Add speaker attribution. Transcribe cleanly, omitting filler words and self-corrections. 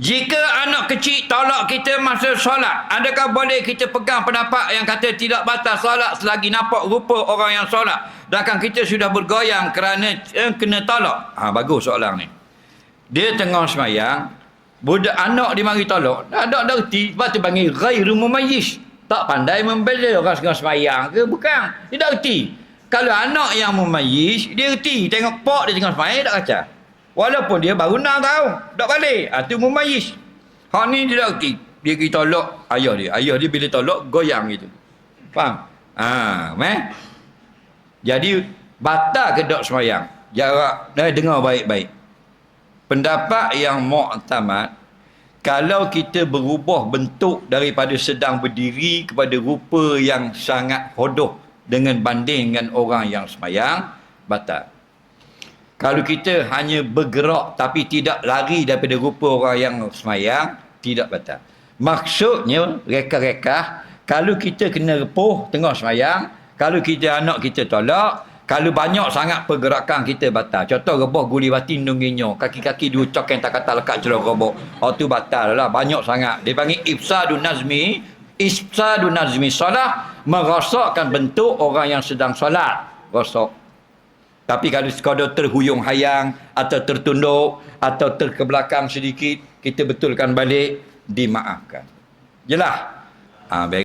Speaker 1: Jika anak kecil tolak kita masa solat, adakah boleh kita pegang pendapat yang kata tidak batal solat selagi nampak rupa orang yang solat, sedangkan kita sudah bergoyang kerana kena tolak? Bagus soalan ni. Dia tengah semayang, budak anak dia mari tolak, tak erti, sebab tu panggil ghairu mumayyiz. Tak pandai membela orang tengah semayang ke bukan. Dia tak erti. Kalau anak yang mumayyiz, dia erti. Tengok pak dia tengah semayang, dia tak kacau. Walaupun dia baru 6 tahun, tak balik. Itu mumayyiz. Hak ni dia tak erti. Dia pergi tolak ayah dia. Ayah dia bila tolak, goyang gitu. Faham? Jadi, batal ke tak semayang? Jarak, dengar baik-baik. Pendapat yang mu'tamad, kalau kita berubah bentuk daripada sedang berdiri kepada rupa yang sangat hodoh dengan banding dengan orang yang semayang, batal. Kalau kita hanya bergerak tapi tidak lari daripada rupa orang yang semayang, tidak batal. Maksudnya, reka-reka, kalau kita kena repuh tengah semayang, kalau kita anak kita tolak, kalau banyak sangat pergerakan kita batal. Contoh rebah guli batin nungginyo, kaki-kaki dua cok yang tak kata lekat celah rebah. Tu batal lah, banyak sangat. Dia panggil ifsadun nazmi solat, merosakkan bentuk orang yang sedang solat. Rosak. Tapi kalau sekadar terhuyung hayang atau tertunduk atau terkebelakang sedikit, kita betulkan balik, dimaafkan. Jelas? Baik.